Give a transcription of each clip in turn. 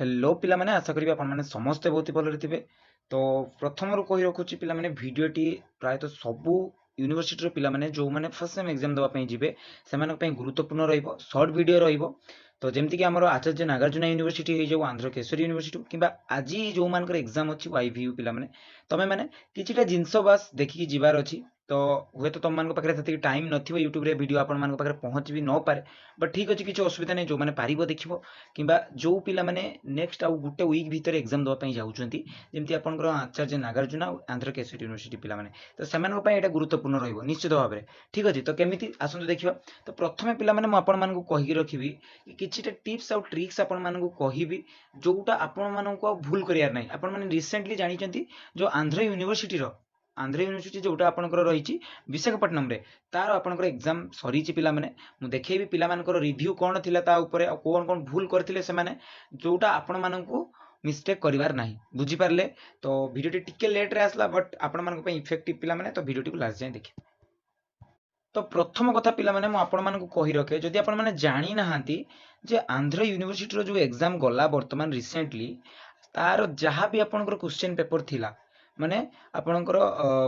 Hello पिला माने आशा करी आपण माने समस्ते बहुत भलरे थिबे। तो प्रथम रू कहि रखुची पिला माने भिडियोटी प्रायतः सबु यूनिवर्सिटी रो पिला माने जो माने फर्स्ट सेम एग्जाम दवा पई जिवे सेमानक पई गुरुत्वपूर्ण रहइबो शॉर्ट वीडियो रहइबो। तो जेमति कि हमर आचार्य नागार्जुन यूनिवर्सिटी हे जो आंध्र केशरी यूनिवर्सिटी किबा आजी जो मानकर एग्जाम अछि वाईवीयू पिला माने तमे माने किछिटा जिंस बास देखि जिबार अछि। तो हुए तो तुम मान पाखे से टाइम नथिबो यूट्यूब रे वीडियो आपण मान पाखे पहुंच भी न पारे। बट ठीक अछि किछ असुविधा नै जो माने पारिबो देखिबो किबा जो पिला माने नेक्स्ट आउ गुटे वीक भीतर एग्जाम दवा पई जाउछंती जेमति आपनकर आचार्य नागार्जुन आ आंध्र केशरी यूनिवर्सिटी पिला माने तो सेमानक पई एटा गुरुत्वपूर्ण रहइबो निश्चित भाबरे। ठीक अछि तो केमिति आसंतु देखिबा। तो प्रथमे पिला माने म आपण मानकु कहि रखिबि कि किछिटा टिप्स आ ट्रिक्स आपण मानकु कहिबि जोटा आपण मानकु भूल करियार नै। आपण माने रिसेंटली जानिचंती जो आंध्र यूनिवर्सिटी जोटा आपनकर रहिछि विशाखापट्टनम रे तार आपनकर एग्जाम सरीछि पिला माने मु देखैबि पिला मानकर रिव्यू कोन थिला ता ऊपर कोन कोन भूल करथिले से माने जोटा आपण मानकु मिस्टेक करिवार नाही बुझी पारले। तो वीडियोटी टिके लेट रे आसला बट आपण मानक पई इफेक्टिव पिला माने तो वीडियोटी को लास्ट जाय देखि। तो प्रथम कथा पिला माने मु आपण मानकु कहि रखे जदि आपण माने जानि नाहांती जे आंध्र यूनिवर्सिटी रो जो एग्जाम गला वर्तमान रिसेंटली तार जहाँ भी आपनकर क्वेश्चन पेपर थिला माने आपनकर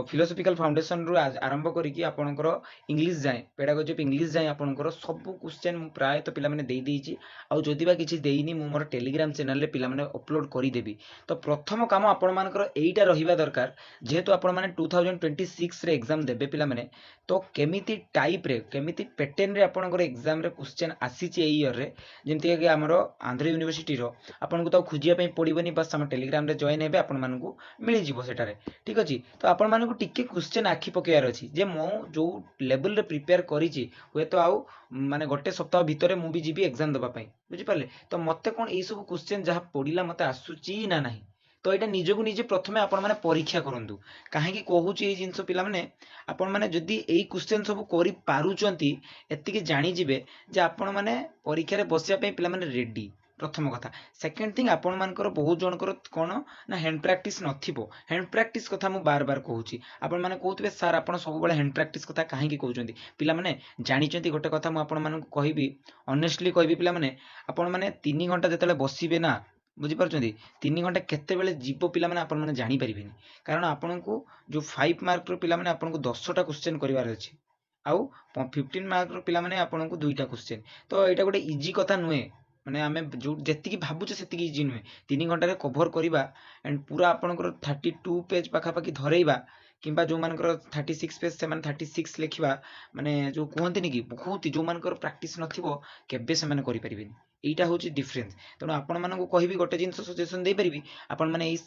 फिलोसॉफिकल फाउंडेशन रु आरंभ करिकि आपनकर इंग्लिश जाय पेडागोजी ऑफ इंग्लिश जाय आपनकर सब क्वेश्चन मु प्राय तो पिला माने देई देइछि। आ जदि बा किछि देइनी मु मोर टेलीग्राम चैनल रे पिला माने अपलोड करि देबी। तो प्रथम काम आपण मानकर एईटा रहिबा दरकार जेहेतु आपण माने 2026 रे एग्जाम देबे पिला माने तो केमिति टाइप रे केमिति पैटर्न रे आपनकर एग्जाम रे क्वेश्चन आसीछि एई ईयर रे जेमति कि हमरो आंध्र यूनिवर्सिटी रो आपनको तो खोजिया पई पड़िबनी बस हम टेलीग्राम रे जॉइन हेबे आपण मानकु मिलि जिवो सेटारे। ठीक अछि तो आपण मानकु टिके क्वेश्चन आखि पकेयार अछि जे मो जो लेवल रे प्रिपेयर करिछि हुए तो आउ माने गोटे सप्ताह भितरे मु भी जिबी एग्जाम देबा पई बुझि पारले। तो मते कोन एई सब क्वेश्चन जहा पडिला मते आसुची ना नाही तो एटा निजको निजे प्रथमे आपण माने परीक्षा करंतु काहे कि कहूची एई जिंस पिला माने आपण माने जदि एई क्वेश्चन सब करि पारुचंती एतिके जानि जिवे जे आपण माने परीक्षा रे बसिया पई पिला माने रेडी प्रथम कथा। सेकेंड थिंग आपण मानकर बहुत जनकर कोन ना हैंड प्रैक्टिस नथिबो हैंड प्रैक्टिस कथा मु बार बार कहूची आपण माने कहउतबे सर आपण सब बेले हैंड प्रैक्टिस कथा काहे कि कहउचंती पिला माने जानिचंती गोटे कथा मु आपण मानकु कहिबी ऑनेस्टली कहिबी पिला माने आपण माने 3 घंटा जतले बसिबे ना बुझी पारचंती 3 घंटा केते बेले जीवो पिला माने आपण माने जानि परिबेनी कारण आपनकु जो 5 मार्क रो पिला माने आपनकु 10टा क्वेश्चन करिवार अछि आउ 15 मार्क रो पिला माने आपनकु 2टा क्वेश्चन। तो एटा गोटे इजी कथा नुहे माने आमे जो जेतिकी भाबुचे सेतिकी इजी नुहे 3 घंटा रे कवर करिबा एंड पूरा आपनकर 32 पेज पाखा पाखी धरेइबा किंबा जो मानकर 36 पेज से माने 36 लेखिबा माने जो कहंतिनी कि बहुत जो मानकर प्रैक्टिस नथिबो केबे से माने करि परिबेनी एटा होची डिफरेंस। तेणु आपण मानकु कहिबी गोटे जिंस सजेशन देई परिबी आपण माने एई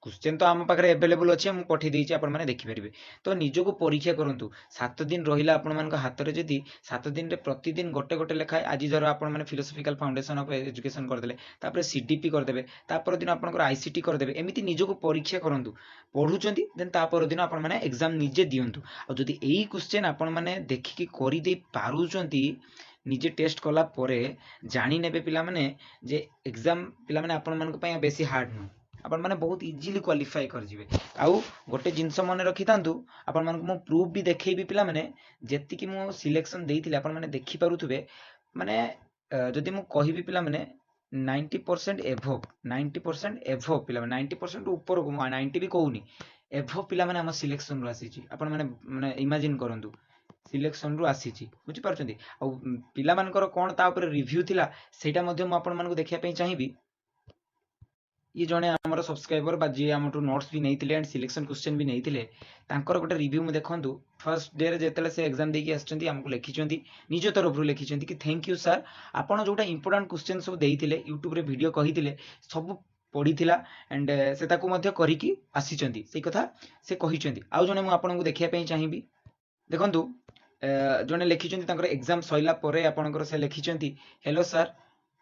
क्वेश्चन तो आम पाखरे अवेलेबल अछि हम पठे देइछि आपण माने देखि परिबे। तो निजको परीक्षा करंतु 7 दिन रहिला आपण मानक हाथ रे जदी 7 दिन रे प्रतिदिन गोटे गोटे लेखा आज जर आपण माने फिलोसॉफिकल फाउंडेशन ऑफ एजुकेशन कर देले तापर सीडीपी कर देबे तापर दिन आपनकर आईसीटी कर देबे एमिति निजको परीक्षा करंतु पढुचंती देन तापर दिन आपण माने एग्जाम निजे दियंतु। आ जदी एई क्वेश्चन आपण माने देखि करि दे पारुचंती निजे टेस्ट कला परे जानि नेबे पिला माने जे एग्जाम पिला माने आपण मानक पय बेसी हार्ड न आपण माने बहुत इजीली क्वालिफाई कर जिवे। आउ गोटे जिंस मन रखि तांतु आपण मानक मो प्रूफ भी देखैबी पिला माने जेति कि मो सिलेक्शन देइथिले आपण माने देखि पारुथुबे माने जदि मु कहिबी पिला माने 90% एभव 90% एभव पिला माने 90% ऊपर को 90 भी कहूनी एभव पिला माने हम सिलेक्शन रु आसीची आपण माने माने इमेजिन करंतु सिलेक्शन रु आसीची बुझि पारचंती। आ पिला मानकर कोन ता ऊपर रिव्यू थिला सेटा मध्ये मु आपण मानकु देखिया पई चाहिबी। ये जने हमर सब्सक्राइबर बा जे हमटू नोट्स भी नैथिले एंड सिलेक्शन क्वेश्चन भी नैथिले तांकर गोटे रिव्यू में देखंतु फर्स्ट डे रे जेतले से एग्जाम देकी आछंती हमकु लिखिचंती निज तरफ रु लिखिचंती कि थैंक यू सर आपण जोटा इंपोर्टेंट क्वेश्चन सब देइथिले यूट्यूब रे वीडियो कहिथिले सब पढ़ीथिला एंड से ताकू मध्य करिकी आसीचंती से कथा से कहिचंती। आउ जने मु आपनकु देखिया पई चाहिबी देखंतु जने लिखिचंती तांकर एग्जाम सइला परे आपनकर से लिखिचंती हेलो सर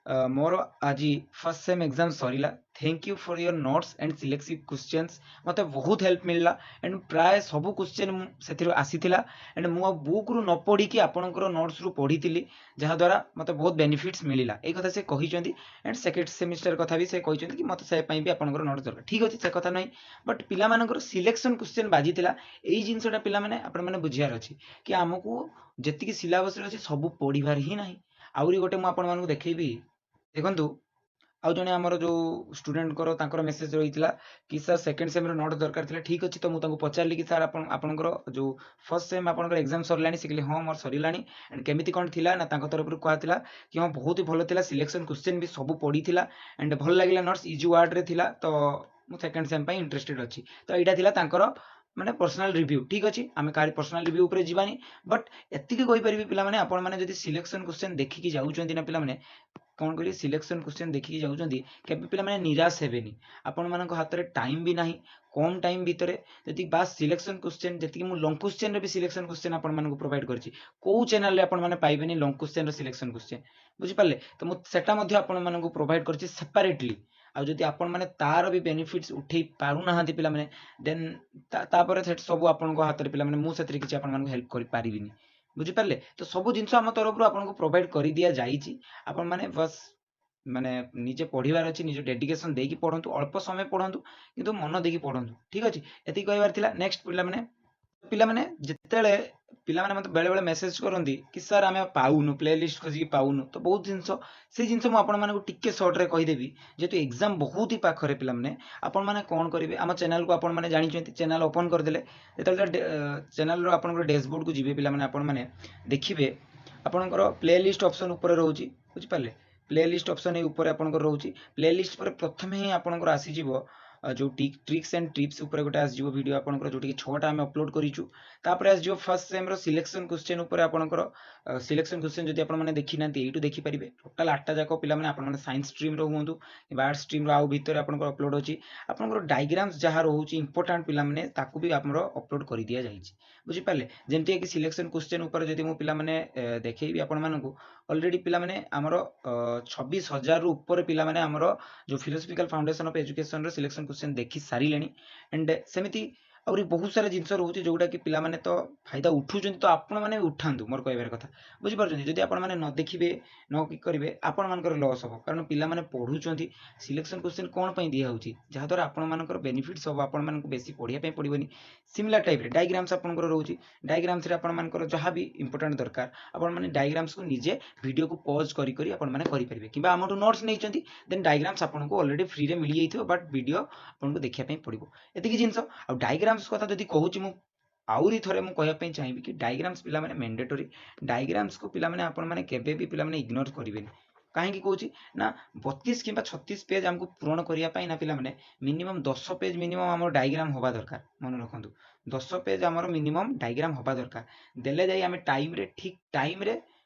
मोर आज first sem exam Sarila thank you for your notes and selective questions मते बहुत हेल्प मिलला एंड प्राय सब क्वेश्चन सेथिरो आसीथिला एंड मु बुक रु न पढ़ी कि आपनकर नोट्स रु पढ़ीतिली जहा द्वारा मते बहुत बेनिफिट्स मिलिला ए कथा से कहिचंती। एंड सेकंड सेमिस्टर कथा भी से कहिचंती कि मते से पई भी आपनकर नोट्स दरकार ठीक अछि से कथा नै बट पिला मानकर सिलेक्शन क्वेश्चन बाजितिला एई जिंसटा पिला माने आपण माने बुझियार अछि कि हमकु जेतिकी सिलेबस रे अछि सब पढ़िबार ही नाही। आउरी गोटे मु आपण मानकु देखैबी देखंतु ଆଉ ଜଣେ ଆମର ଯୋଉ ଷ୍ଟୁଡେଣ୍ଟଙ୍କର ତାଙ୍କର ମେସେଜ ରହିଥିଲା କି ସାର୍ ସେକେଣ୍ଡ ସେମ୍ର ନୋଟ୍ ଦରକାର ଥିଲା। ଠିକ୍ ଅଛି, ତ ମୁଁ ତାଙ୍କୁ ପଚାରିଲି କି ସାର୍ ଆପଣଙ୍କର ଯୋଉ ଫର୍ଷ୍ଟ ସେମ୍ ଆପଣଙ୍କର ଏକ୍ଜାମ୍ ସରିଲାଣି? ସେ କହିଲେ ହଁ ମୋର ସରିଲାଣି। ଆଣ୍ଡ କେମିତି କ'ଣ ଥିଲା ନା ତାଙ୍କ ତରଫରୁ କୁହାଥିଲା କି ହଁ ବହୁତ ହି ଭଲ ଥିଲା, ସିଲେକ୍ସନ୍ କ୍ୱେଶ୍ଚନ୍ ବି ସବୁ ପଡ଼ିଥିଲା ଆଣ୍ଡ ଭଲ ଲାଗିଲା, ନୋଟ୍ସ ଇଜି ୱାର୍ଡରେ ଥିଲା, ତ ମୁଁ ସେକେଣ୍ଡ ସେମ୍ ପାଇଁ ଇଣ୍ଟରେଷ୍ଟେଡ୍ ଅଛି। ତ ଏଇଟା ଥିଲା ତାଙ୍କର ମାନେ ପର୍ସନାଲ ରିଭ୍ୟୁ। ଠିକ୍ ଅଛି, ଆମେ କାହାରି ପର୍ସନାଲ ରିଭ୍ୟୁ ଉପରେ ଯିବାନି, ବଟ୍ ଏତିକି କହିପାରିବି ପିଲାମାନେ, ଆପଣମାନେ ଯଦି ସିଲେକ୍ସନ୍ କ୍ୱେଶ୍ଚନ୍ ଦେଖିକି ଯାଉଛନ୍ତି ନା ପିଲାମାନେ, କ'ଣ କରିବେ, ସିଲେକ୍ସନ୍ କ୍ୱେଶ୍ଚନ୍ ଦେଖିକି ଯାଉଛନ୍ତି, କେବେ ପିଲାମାନେ ନିରାଶ ହେବେନି। ଆପଣମାନଙ୍କ ହାତରେ ଟାଇମ୍ ବି ନାହିଁ, କମ୍ ଟାଇମ୍ ଭିତରେ ଯଦି ବାସ୍ ସିଲେକ୍ସନ୍ କ୍ୱେଶ୍ଚନ୍, ଯେତିକି ମୁଁ ଲଙ୍ଗ୍ କ୍ୱେଶ୍ଚନ୍ରେ ବି ସିଲେକ୍ସନ୍ କ୍ୱେଶ୍ଚନ୍ ଆପଣମାନଙ୍କୁ ପ୍ରୋଭାଇଡ୍ କରିଛି, କୋଉ ଚ୍ୟାନେଲରେ ଆପଣମାନେ ପାଇବେନି ଲଙ୍ଗ୍ କ୍ୱେଶ୍ଚନ୍ର ସିଲେକ୍ସନ୍ କ୍ୱେଶ୍ଚନ୍, ବୁଝିପାରିଲେ? ତ ମୁଁ ସେଟା ମଧ୍ୟ ଆପଣମାନଙ୍କୁ ପ୍ରୋଭାଇଡ୍ କରିଛି ସେପାରେଟଲି। ଆଉ ଯଦି ଆପଣମାନେ ତାର ବି ବେନିଫିଟ୍ସ ଉଠେଇ ପାରୁନାହାନ୍ତି ପିଲାମାନେ, ଦେନ୍ ତାପରେ ସେଠି ସବୁ ଆପଣଙ୍କ ହାତରେ ପିଲାମାନେ, ମୁଁ ସେଥିରେ କିଛି ଆପଣମାନଙ୍କୁ ହେଲ୍ପ କରିପାରିବିନି, ବୁଝିପାରିଲେ? ତ ସବୁ ଜିନିଷ ଆମ ତରଫରୁ ଆପଣଙ୍କୁ ପ୍ରୋଭାଇଡ୍ କରିଦିଆଯାଇଛି। ଆପଣମାନେ ବସ୍ ମାନେ ନିଜେ ପଢିବାର ଅଛି, ନିଜ ଡେଡିକେସନ ଦେଇକି ପଢନ୍ତୁ, ଅଳ୍ପ ସମୟ ପଢନ୍ତୁ କିନ୍ତୁ ମନ ଦେଇକି ପଢନ୍ତୁ। ଠିକ୍ ଅଛି, ଏତିକି କହିବାର ଥିଲା। ନେକ୍ସଟ ପିଲାମାନେ ଯେତେବେଳେ ପିଲାମାନେ ମୋତେ ବେଳେବେଳେ ମେସେଜ କରନ୍ତି କି ସାର୍ ଆମେ ପାଉନୁ, ପ୍ଲେ ଲିଷ୍ଟ ଖୋଜିକି ପାଉନୁ, ତ ବହୁତ ଜିନିଷ, ସେଇ ଜିନିଷ ମୁଁ ଆପଣମାନଙ୍କୁ ଟିକେ ସର୍ଟରେ କହିଦେବି। ଯେହେତୁ ଏକ୍ଜାମ୍ ବହୁତ ହି ପାଖରେ ପିଲାମାନେ, ଆପଣମାନେ କ'ଣ କରିବେ, ଆମ ଚ୍ୟାନେଲକୁ ଆପଣମାନେ ଜାଣିଛନ୍ତି, ଚ୍ୟାନେଲ ଓପନ୍ କରିଦେଲେ ଯେତେବେଳେ ଚ୍ୟାନେଲର ଆପଣଙ୍କର ଡ୍ୟାସବୋର୍ଡକୁ ଯିବେ ପିଲାମାନେ, ଆପଣମାନେ ଦେଖିବେ ଆପଣଙ୍କର ପ୍ଲେ ଲିଷ୍ଟ ଅପସନ୍ ଉପରେ ରହୁଛି, ବୁଝିପାରିଲେ? ପ୍ଲେ ଲିଷ୍ଟ ଅପସନ୍ ଏଇ ଉପରେ ଆପଣଙ୍କର ରହୁଛି। ପ୍ଲେ ଲିଷ୍ଟ ପରେ ପ୍ରଥମେ ହିଁ ଆପଣଙ୍କର ଆସିଯିବ ଯୋଉ ଟ୍ରିକ୍ସ ଆଣ୍ଡ ଟ୍ରିପ୍ସ ଉପରେ ଗୋଟେ ଆସିଯିବ ଭିଡ଼ିଓ ଆପଣଙ୍କର, ଯୋଉଠିକି 6ଟା ଆମେ ଅପଲୋଡ୍ କରିଛୁ। ତାପରେ ଆସିଯିବ ଫର୍ଷ୍ଟ ସେମ୍ର ସିଲେକ୍ସନ୍ କ୍ୱେଶ୍ଚନ୍ ଉପରେ ଆପଣଙ୍କର ସିଲେକ୍ସନ୍ କ୍ୱେଶ୍ଚନ୍, ଯଦି ଆପଣମାନେ ଦେଖିନାହାନ୍ତି ଏଇଠୁ ଦେଖିପାରିବେ। ଟୋଟାଲ୍ 8ଟା ଯାକ ପିଲାମାନେ, ଆପଣମାନେ ସାଇନ୍ସ ଷ୍ଟ୍ରିମ୍ର ହୁଅନ୍ତୁ କିମ୍ବା ଆର୍ଟ୍ସ ଷ୍ଟ୍ରିମ୍ର, ଆଉ ଭିତରେ ଆପଣଙ୍କର ଅପଲୋଡ୍ ଅଛି। ଆପଣଙ୍କର ଡାଇଗ୍ରାମ୍ସ ଯାହା ରହୁଛି ଇମ୍ପୋର୍ଟାଣ୍ଟ ପିଲାମାନେ, ତାକୁ ବି ଆମର ଅପଲୋଡ୍ କରିଦିଆଯାଇଛି, ବୁଝିପାରିଲେ? ଯେମିତିକି ସିଲେକ୍ସନ୍ କ୍ୱେଶ୍ଚନ୍ ଉପରେ ଯଦି ମୁଁ ପିଲାମାନେ ଦେଖେଇବି ଆପଣମାନଙ୍କୁ, ଅଲରେଡି ପିଲାମାନେ ଆମର 26,000ରୁ ଉପରେ ପିଲାମାନେ ଆମର ଯୋଉ ଫିଲୋସଫିକାଲ ଫାଉଣ୍ଡେସନ ଅଫ ଏଜୁକେସନର ସିଲେକ୍ସନ କ୍ୱେଶ୍ଚନ୍ ଦେଖି ସାରିଲେଣି। ଆଣ୍ଡ ସେମିତି ଆହୁରି ବହୁତ ସାରା ଜିନିଷ ରହୁଛି ଯୋଉଟା କି ପିଲାମାନେ ତ ଫାଇଦା ଉଠୁଛନ୍ତି, ତ ଆପଣମାନେ ବି ଉଠାନ୍ତୁ, ମୋର କହିବାର କଥା, ବୁଝିପାରୁଛନ୍ତି? ଯଦି ଆପଣମାନେ ନ ଦେଖିବେ, ନ କରିବେ, ଆପଣମାନଙ୍କର ଲସ୍ ହେବ। କାରଣ ପିଲାମାନେ ପଢୁଛନ୍ତି, ସିଲେକ୍ସନ କ୍ୱେଶ୍ଚନ୍ କ'ଣ ପାଇଁ ଦିଆହେଉଛି, ଯାହାଦ୍ୱାରା ଆପଣମାନଙ୍କର ବେନିଫିଟ୍ସ ହେବ, ଆପଣମାନଙ୍କୁ ବେଶୀ ପଢିବା ପାଇଁ ପଡ଼ିବନି। ସିମିଲାର ଟାଇପ୍ରେ ଡାଇଗ୍ରାମ୍ସ ଆପଣଙ୍କର ରହୁଛି, ଡାଇଗ୍ରାମ୍ସରେ ଆପଣମାନଙ୍କର ଯାହା ବି ଇମ୍ପୋର୍ଟାଣ୍ଟ ଦରକାର, ଆପଣମାନେ ଡାଇଗ୍ରାମ୍ସକୁ ନିଜେ ଭିଡ଼ିଓକୁ ପଜ୍ କରି ଆପଣମାନେ କରିପାରିବେ, କିମ୍ବା ଆମଠୁ ନୋଟ୍ସ ନେଇଛନ୍ତି ଦେନ୍ ଡାଇଗ୍ରାମ୍ସ ଆପଣଙ୍କୁ ଅଲରେଡି ଫ୍ରିରେ ମିଳିଯାଇଥିବ, ବଟ୍ ଭିଡ଼ିଓ ଆପଣଙ୍କୁ ଦେଖିବା ପାଇଁ ପଡ଼ିବ। ଏତିକି ଜିନିଷ। ଆଉ ଡାଇଗ୍ରାମ୍ସ କଥା ଯଦି କହୁଛି, ମୁଁ ଆହୁରି ଥରେ ମୁଁ କହିବା ପାଇଁ ଚାହିଁବି କି ଡାଇଗ୍ରାମ୍ସ ପିଲାମାନେ ମେଣ୍ଡେଟୋରି। ଡାଇଗ୍ରାମ୍ସକୁ ପିଲାମାନେ ଆପଣମାନେ କେବେ ବି ପିଲାମାନେ ଇଗ୍ନୋର କରିବେନି। କାହିଁକି କହୁଛି ନା, 32 କିମ୍ବା 36 ପେଜ୍ ଆମକୁ ପୂରଣ କରିବା ପାଇଁ ନା ପିଲାମାନେ, ମିନିମମ୍ 10 ପେଜ୍ ମିନିମମ୍ ଆମର ଡାଇଗ୍ରାମ ହବା ଦରକାର। ମନେ ରଖନ୍ତୁ, 10 ପେଜ୍ ଆମର ମିନିମମ୍ ଡାଇଗ୍ରାମ ହବା ଦରକାର, ଦେଲେ ଯାଇ ଆମେ ଟାଇମ୍ରେ, ଠିକ୍ ଟାଇମ୍ରେ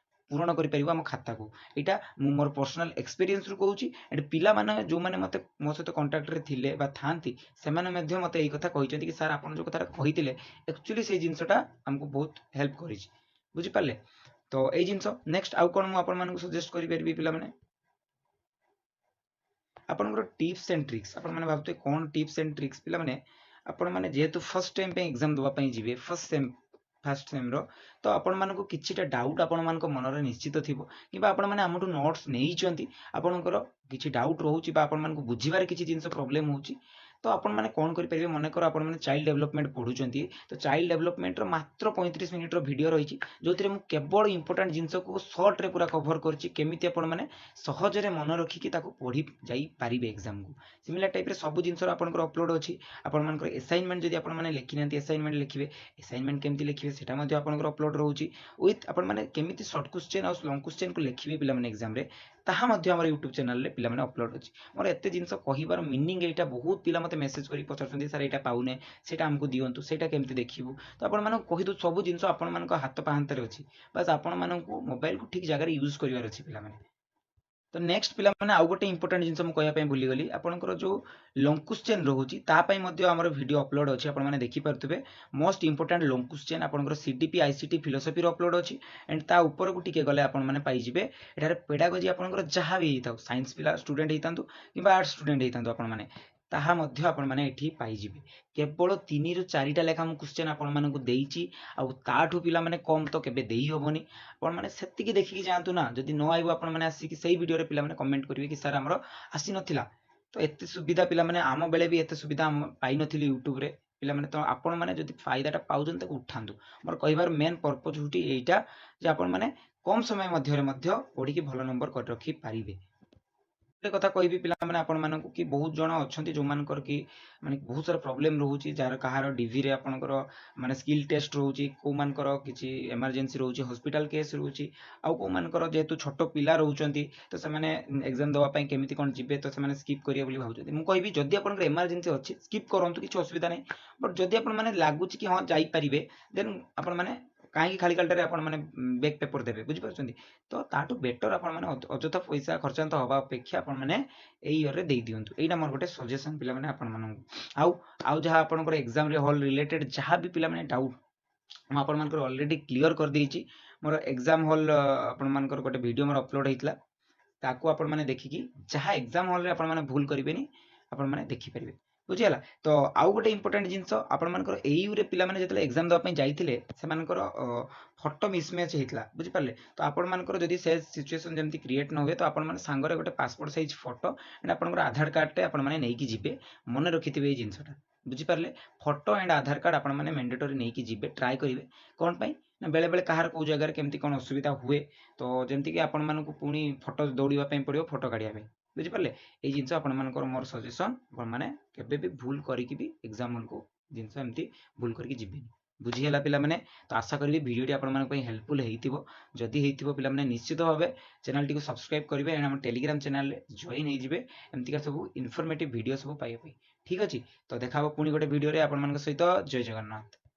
ପୂରଣ କରିପାରିବୁ ଆମ ଖାତାକୁ। ଏଇଟା ମୁଁ ମୋର ପର୍ସନାଲ ଏକ୍ସପିରିଏନ୍ସରୁ କହୁଛି। ଏଣ୍ଡ ପିଲାମାନେ ଯୋଉମାନେ ମୋତେ ମୋ ସହିତ କଣ୍ଟାକ୍ଟରେ ଥିଲେ ବା ଥାଆନ୍ତି, ସେମାନେ ମଧ୍ୟ ମୋତେ ଏଇ କଥା କହିଛନ୍ତି କି ସାର୍ ଆପଣ ଯୋଉ କଥାଟା କହିଥିଲେ, ଆକ୍ଚୁଆଲି ସେଇ ଜିନିଷଟା ଆମକୁ ବହୁତ ହେଲ୍ପ କରିଛି, ବୁଝିପାରିଲେ? ତ ଏଇ ଜିନିଷ। ନେକ୍ସଟ ଆଉ କ'ଣ ମୁଁ ଆପଣମାନଙ୍କୁ ସଜେଷ୍ଟ କରିପାରିବି ପିଲାମାନେ, ଆପଣଙ୍କର ଟିପ୍ସ ଆଣ୍ଡ ଟ୍ରିକ୍ସ। ଆପଣମାନେ ଭାବୁଥିବେ କ'ଣ ଟିପ୍ସ ଆଣ୍ଡ ଟ୍ରିକ୍ସ? ପିଲାମାନେ, ଆପଣମାନେ ଯେହେତୁ ଫର୍ଷ୍ଟ ଟାଇମ୍ ପାଇଁ ଏକ୍ଜାମ୍ ଦେବା ପାଇଁ ଯିବେ, ଫାର୍ଷ୍ଟ ସେମ୍ର, ତ ଆପଣମାନଙ୍କୁ କିଛିଟା ଡାଉଟ୍ ଆପଣମାନଙ୍କ ମନରେ ନିଶ୍ଚିତ ଥିବ, କିମ୍ବା ଆପଣମାନେ ଆମଠୁ ନୋଟ୍ସ ନେଇଛନ୍ତି, ଆପଣଙ୍କର କିଛି ଡାଉଟ୍ ରହୁଛି ବା ଆପଣମାନଙ୍କୁ ବୁଝିବାରେ କିଛି ଜିନିଷ ପ୍ରୋବ୍ଲେମ୍ ହେଉଛି, ତ ଆପଣମାନେ କ'ଣ କରିପାରିବେ, ମନେକର ଆପଣମାନେ ଚାଇଲ୍ଡ ଡେଭଲପମେଣ୍ଟ ପଢ଼ୁଛନ୍ତି, ତ ଚାଇଲ୍ଡ ଡେଭଲପମେଣ୍ଟର ମାତ୍ର 35 ମିନିଟ୍ର ଭିଡ଼ିଓ ରହିଛି, ଯେଉଁଥିରେ ମୁଁ କେବଳ ଇମ୍ପୋର୍ଟାଣ୍ଟ ଜିନିଷକୁ ସର୍ଟରେ ପୁରା କଭର କରିଛି, କେମିତି ଆପଣମାନେ ସହଜରେ ମନେ ରଖିକି ତାକୁ ପଢ଼ି ଯାଇପାରିବେ ଏକ୍ଜାମକୁ। ସିମିଲାର ଟାଇପ୍ରେ ସବୁ ଜିନିଷର ଆପଣଙ୍କର ଅପଲୋଡ଼ ଅଛି। ଆପଣମାନଙ୍କର ଆସାଇନମେଣ୍ଟ ଯଦି ଆପଣମାନେ ଲେଖିନାହାନ୍ତି, ଆସାଇନମେଣ୍ଟ ଲେଖିବେ, ଆସାଇନମେଣ୍ଟ କେମିତି ଲେଖିବେ ସେଟା ମଧ୍ୟ ଆପଣଙ୍କର ଅପଲୋଡ଼ ରହୁଛି। ୱିଥ୍ ଆପଣମାନେ କେମିତି ସର୍ଟ କ୍ୱେଶ୍ଚନ୍ ଆଉ ଲଙ୍ଗ୍ କ୍ୱେଶ୍ଚନ୍କୁ ଲେଖିବେ ପିଲାମାନେ ଏକ୍ଜାମରେ, ତାହା ମଧ୍ୟ ଆମର ୟୁଟ୍ୟୁବ୍ ଚ୍ୟାନେଲରେ ପିଲାମାନେ ଅପଲୋଡ଼ ଅଛି। ମୋର ଏତେ ଜିନିଷ କହିବାର ମିନିଂ ଏଇଟା, ବହୁତ ପିଲା ମୋତେ ମେସେଜ କରି ପଚାରୁଛନ୍ତି ସାର୍ ଏଇଟା ପାଉନେ, ସେଇଟା ଆମକୁ ଦିଅନ୍ତୁ, ସେଇଟା କେମିତି ଦେଖିବୁ। ତ ଆପଣମାନଙ୍କୁ କହିଦେଉଛି, ସବୁ ଜିନିଷ ଆପଣମାନଙ୍କ ହାତ ପାହାନ୍ତାରେ ଅଛି, ବାସ୍ ଆପଣମାନଙ୍କୁ ମୋବାଇଲକୁ ଠିକ୍ ଜାଗାରେ ୟୁଜ୍ କରିବାର ଅଛି ପିଲାମାନେ। ତ ନେକ୍ସଟ ପିଲାମାନେ, ଆଉ ଗୋଟେ ଇମ୍ପୋର୍ଟାଣ୍ଟ ଜିନିଷ ମୁଁ କହିବା ପାଇଁ ଭୁଲିଗଲି, ଆପଣଙ୍କର ଯୋଉ ଲଙ୍ଗ୍ କ୍ୱେଶ୍ଚନ୍ ରହୁଛି ତା ପାଇଁ ମଧ୍ୟ ଆମର ଭିଡ଼ିଓ ଅପଲୋଡ଼ ଅଛି, ଆପଣମାନେ ଦେଖିପାରୁଥିବେ। ମୋଷ୍ଟ ଇମ୍ପୋର୍ଟାଣ୍ଟ ଲଙ୍ଗ୍ କ୍ୱେଶ୍ଚନ୍ ଆପଣଙ୍କର ସିଡିପି ଆଇସିଟି ଫିଲୋସଫିର ଅପଲୋଡ଼ ଅଛି। ଆଣ୍ଡ ତା ଉପରକୁ ଟିକେ ଗଲେ ଆପଣମାନେ ପାଇଯିବେ ଏଠାରେ ପେଡାଗୋଜି, ଆପଣଙ୍କର ଯାହା ବି ହେଇଥାଉ, ସାଇନ୍ସ ପିଲା ଷ୍ଟୁଡେଣ୍ଟ ହେଇଥାନ୍ତୁ କିମ୍ବା ଆର୍ଟ୍ସ ଷ୍ଟୁଡେଣ୍ଟ ହେଇଥାନ୍ତୁ, ଆପଣମାନେ ତାହା ମଧ୍ୟ ଆପଣମାନେ ଏଠି ପାଇଯିବେ। କେବଳ 3ରୁ 4ଟା ଲେଖା ମୁଁ କ୍ୱେଶ୍ଚନ୍ ଆପଣମାନଙ୍କୁ ଦେଇଛି, ଆଉ ତାଠୁ ପିଲାମାନେ କମ୍ ତ କେବେ ଦେଇ ହେବନି। ଆପଣମାନେ ସେତିକି ଦେଖିକି ଯାଆନ୍ତୁ ନା, ଯଦି ନ ଆଇବ ଆପଣମାନେ ଆସିକି ସେଇ ଭିଡ଼ିଓରେ ପିଲାମାନେ କମେଣ୍ଟ କରିବେ କି ସାର୍ ଆମର ଆସିନଥିଲା। ତ ଏତେ ସୁବିଧା ପିଲାମାନେ, ଆମ ବେଳେ ବି ଏତେ ସୁବିଧା ପାଇନଥିଲି ୟୁଟ୍ୟୁବରେ ପିଲାମାନେ। ତ ଆପଣମାନେ ଯଦି ଫାଇଦାଟା ପାଉଛନ୍ତି ତାକୁ ଉଠାନ୍ତୁ। ମୋର କହିବାର ମେନ୍ ପର୍ପଜ ହେଉଛି ଏଇଟା, ଯେ ଆପଣମାନେ କମ୍ ସମୟ ମଧ୍ୟରେ ମଧ୍ୟ ପଢ଼ିକି ଭଲ ନମ୍ବର କରି ରଖିପାରିବେ। ଗୋଟେ କଥା କହିବି ପିଲାମାନେ ଆପଣମାନଙ୍କୁ କି ବହୁତ ଜଣ ଅଛନ୍ତି ଯୋଉମାନଙ୍କର କି ମାନେ ବହୁତ ସାରା ପ୍ରୋବ୍ଲେମ ରହୁଛି, ଯାହାର କାହାର ଡିଭିରେ ଆପଣଙ୍କର ମାନେ ସ୍କିଲ୍ ଟେଷ୍ଟ ରହୁଛି, କୋଉମାନଙ୍କର କିଛି ଏମର୍ଜେନ୍ସି ରହୁଛି, ହସ୍ପିଟାଲ କେସ୍ ରହୁଛି, ଆଉ କୋଉମାନଙ୍କର ଯେହେତୁ ଛୋଟ ପିଲା ରହୁଛନ୍ତି ତ ସେମାନେ ଏକ୍ସାମ ଦେବା ପାଇଁ କେମିତି କଣ ଯିବେ, ତ ସେମାନେ ସ୍କିପ୍ କରିବେ ବୋଲି ଭାବୁଛନ୍ତି। ମୁଁ କହିବି ଯଦି ଆପଣଙ୍କର ଏମର୍ଜେନ୍ସି ଅଛି ସ୍କିପ୍ କରନ୍ତୁ, କିଛି ଅସୁବିଧା ନାହିଁ। ବଟ୍ ଯଦି ଆପଣ ମାନେ ଲାଗୁଛି କି ହଁ ଯାଇପାରିବେ, ଦେନ୍ ଆପଣ ମାନେ କାହିଁକି ଖାଲି ଖାଲିଟାରେ ଆପଣ ମାନେ ବେକ୍ ପେପର ଦେବେ, ବୁଝିପାରୁଛନ୍ତି? ତ ତାଠୁ ବେଟର ଆପଣ ମାନେ ଅଯଥା ପଇସା ଖର୍ଚ୍ଚାନ୍ତ ହବା ଅପେକ୍ଷା ଆପଣ ମାନେ ଏଇ ଇୟରରେ ଦେଇ ଦିଅନ୍ତୁ। ଏଇଟା ମୋର ଗୋଟେ ସଜେସନ ପିଲାମାନେ ଆପଣମାନଙ୍କୁ। ଆଉ ଆଉ ଯାହା ଆପଣଙ୍କର ଏକ୍ସାମ ରେ ହଲ୍ ରିଲେଟେଡ୍ ଯାହା ବି ପିଲାମାନେ ଡାଉଟ୍ ମୁଁ ଆପଣମାନଙ୍କର ଅଲରେଡି କ୍ଲିୟର କରିଦେଇଛି। ମୋର ଏକ୍ସାମ ହଲ୍ ଆପଣମାନଙ୍କର ଗୋଟେ ଭିଡ଼ିଓ ମୋର ଅପଲୋଡ଼ ହେଇଥିଲା, ତାକୁ ଆପଣମାନେ ଦେଖିକି ଯାହା ଏକ୍ସାମ ହଲ୍ରେ ଆପଣମାନେ ଭୁଲ କରିବେନି ଆପଣମାନେ ଦେଖିପାରିବେ, ବୁଝିଗଲା? ତ ଆଉ ଗୋଟେ ଇମ୍ପୋର୍ଟାଣ୍ଟ ଜିନିଷ, ଆପଣମାନଙ୍କର ଏଇରେ ପିଲାମାନେ ଯେତେବେଳେ ଏକ୍ସାମ ଦେବା ପାଇଁ ଯାଇଥିଲେ ସେମାନଙ୍କର ଫଟୋ ମିସମ୍ୟାଚ୍ ହେଇଥିଲା, ବୁଝିପାରିଲେ? ତ ଆପଣମାନଙ୍କର ଯଦି ସେ ସିଚୁଏସନ୍ ଯେମିତି କ୍ରିଏଟ୍ ନ ହୁଏ, ତ ଆପଣମାନେ ସାଙ୍ଗରେ ଗୋଟେ ପାସପୋର୍ଟ ସାଇଜ୍ ଫଟୋ ଆଣ୍ଡ ଆପଣଙ୍କର ଆଧାର କାର୍ଡଟେ ଆପଣମାନେ ନେଇକି ଯିବେ। ମନେ ରଖିଥିବେ ଏଇ ଜିନିଷଟା, ବୁଝିପାରିଲେ? ଫଟୋ ଆଣ୍ଡ ଆଧାର କାର୍ଡ ଆପଣମାନେ ମେଣ୍ଡେଟୋରି ନେଇକି ଯିବେ, ଟ୍ରାଏ କରିବେ। କ'ଣ ପାଇଁ ନା ବେଳେ ବେଳେ କାହାର କୋଉ ଜାଗାରେ କେମିତି କ'ଣ ଅସୁବିଧା ହୁଏ, ତ ଯେମିତିକି ଆପଣମାନଙ୍କୁ ପୁଣି ଫଟୋ ଦୌଡ଼ିବା ପାଇଁ ପଡ଼ିବ ଫଟୋ କାଢ଼ିବା ପାଇଁ, ବୁଝିପାରିଲେ? ଏଇ ଜିନିଷ ଆପଣମାନଙ୍କର ମୋର ସଜେସନ୍, ଆପଣମାନେ କେବେ ବି ଭୁଲ କରିକି ବି ଏକ୍ସାମ ହଲ୍କୁ ଜିନିଷ ଏମିତି ଭୁଲ କରିକି ଯିବେନି। ବୁଝିହେଲା ପିଲାମାନେ? ତ ଆଶା କରିବି ଭିଡ଼ିଓଟି ଆପଣମାନଙ୍କ ପାଇଁ ହେଲ୍ପଫୁଲ୍ ହେଇଥିବ। ଯଦି ହେଇଥିବ ପିଲାମାନେ ନିଶ୍ଚିତ ଭାବେ ଚ୍ୟାନେଲଟିକୁ ସବସ୍କ୍ରାଇବ୍ କରିବେ ଏବଂ ଆମ ଟେଲିଗ୍ରାମ ଚ୍ୟାନେଲରେ ଜଏନ୍ ହେଇଯିବେ ଏମିତିକା ସବୁ ଇନଫର୍ମେଟିଭ୍ ଭିଡ଼ିଓ ସବୁ ପାଇବା ପାଇଁ। ଠିକ୍ ଅଛି? ତ ଦେଖା ହବ ପୁଣି ଗୋଟେ ଭିଡ଼ିଓରେ ଆପଣମାନଙ୍କ ସହିତ। ଜୟ ଜଗନ୍ନାଥ।